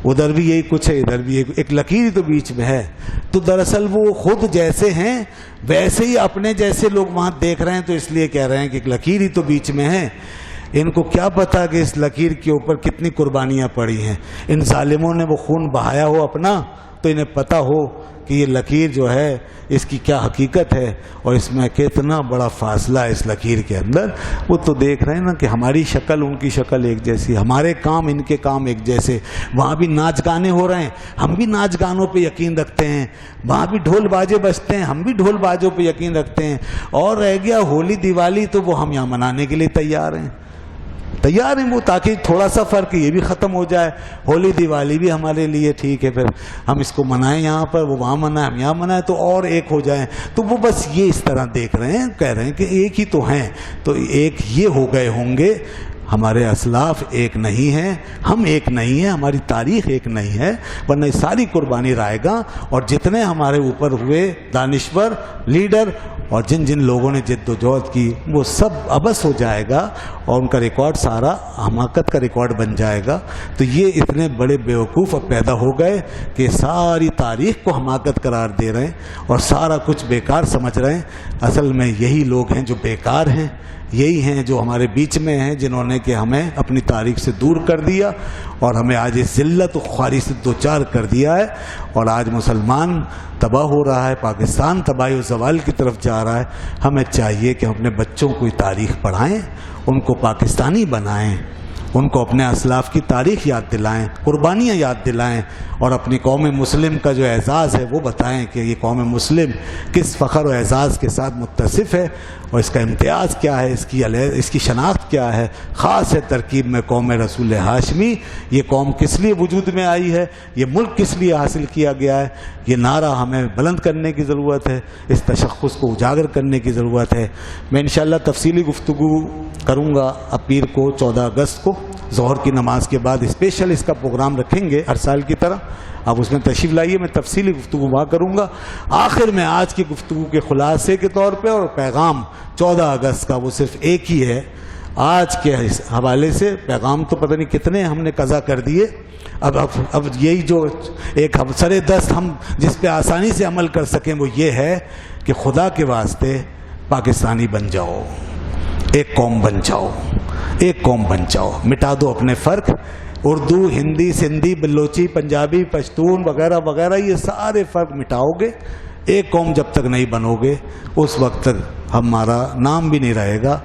ادھر بھی یہی کچھ ہے ادھر بھی ایک لکیر ہی تو بیچ میں ہے۔ تو دراصل وہ خود جیسے ہیں ویسے ہی اپنے جیسے لوگ وہاں دیکھ رہے ہیں، تو اس لیے کہہ رہے ہیں کہ ایک لکیر ہی تو بیچ میں ہے۔ ان کو کیا پتا کہ اس لکیر کے اوپر کتنی قربانیاں پڑی ہیں، ان ظالموں نے وہ خون بہایا ہو اپنا، تو انہیں پتہ ہو کہ یہ لکیر جو ہے اس کی کیا حقیقت ہے اور اس میں کتنا بڑا فاصلہ ہے اس لکیر کے اندر۔ وہ تو دیکھ رہے ہیں نا کہ ہماری شکل ان کی شکل ایک جیسی، ہمارے کام ان کے کام ایک جیسے، وہاں بھی ناچ گانے ہو رہے ہیں، ہم بھی ناچ گانوں پہ یقین رکھتے ہیں، وہاں بھی ڈھول باجے بجتے ہیں، ہم بھی ڈھول باجوں پہ یقین رکھتے ہیں، اور رہ گیا ہولی دیوالی تو وہ ہم یہاں منانے کے لیے تیار ہیں وہ، تاکہ تھوڑا سا فرق یہ بھی ختم ہو جائے۔ ہولی دیوالی بھی ہمارے لیے ٹھیک ہے، پھر ہم اس کو منائیں یہاں پر، وہ وہاں منائیں، ہم یہاں منائیں، تو اور ایک ہو جائیں۔ تو وہ بس یہ اس طرح دیکھ رہے ہیں، کہہ رہے ہیں کہ ایک ہی تو ہیں، تو ایک یہ ہو گئے ہوں گے۔ ہمارے اسلاف ایک نہیں ہیں، ہم ایک نہیں ہیں، ہماری تاریخ ایک نہیں ہے، ورنہ ساری قربانی رائے گا، اور جتنے ہمارے اوپر ہوئے دانشور لیڈر اور جن جن لوگوں نے جد و جہد کی وہ سب ابس ہو جائے گا، اور ان کا ریکارڈ سارا حماقت کا ریکارڈ بن جائے گا۔ تو یہ اتنے بڑے بیوقوف اب پیدا ہو گئے کہ ساری تاریخ کو حماقت قرار دے رہے ہیں اور سارا کچھ بیکار سمجھ رہے ہیں۔ اصل میں یہی لوگ ہیں جو بیکار ہیں، یہی ہیں جو ہمارے بیچ میں ہیں، جنہوں نے کہ ہمیں اپنی تاریخ سے دور کر دیا اور ہمیں آج اس ذلت و خواری سے دوچار کر دیا ہے، اور آج مسلمان تباہ ہو رہا ہے، پاکستان تباہی و زوال کی طرف جا رہا ہے۔ ہمیں چاہیے کہ ہم اپنے بچوں کو تاریخ پڑھائیں، ان کو پاکستانی بنائیں، ان کو اپنے اسلاف کی تاریخ یاد دلائیں، قربانیاں یاد دلائیں، اور اپنی قوم مسلم کا جو اعزاز ہے وہ بتائیں کہ یہ قوم مسلم کس فخر و اعزاز کے ساتھ متصف ہے، اور اس کا امتیاز کیا ہے، اس کی شناخت کیا ہے۔ خاص ہے ترکیب میں قوم رسول ہاشمی، یہ قوم کس لیے وجود میں آئی ہے، یہ ملک کس لیے حاصل کیا گیا ہے، یہ نعرہ ہمیں بلند کرنے کی ضرورت ہے، اس تشخص کو اجاگر کرنے کی ضرورت ہے۔ میں انشاءاللہ تفصیلی گفتگو کروں گا اب پیر کو 14 اگست کو ظہر کی نماز کے بعد، اسپیشل اس کا پروگرام رکھیں گے ہر سال کی طرح، آپ اس میں تشریف لائیے، میں تفصیلی گفتگو وہاں کروں گا۔ آخر میں آج کی گفتگو کے خلاصے کے طور پہ اور پیغام 14 اگست کا وہ صرف ایک ہی ہے۔ آج کے حوالے سے پیغام تو پتہ نہیں کتنے ہم نے قضا کر دیے، اب یہی جو ایک سر دست ہم جس پہ آسانی سے عمل کر سکیں وہ یہ ہے کہ خدا کے واسطے پاکستانی بن جاؤ، ایک قوم بن جاؤ، ایک قوم بن جاؤ، مٹا دو اپنے فرق، اردو، ہندی، سندھی، بلوچی، پنجابی، پشتون وغیرہ وغیرہ، یہ سارے فرق مٹاؤ گے۔ ایک قوم جب تک نہیں بنو گے اس وقت تک ہمارا نام بھی نہیں رہے گا۔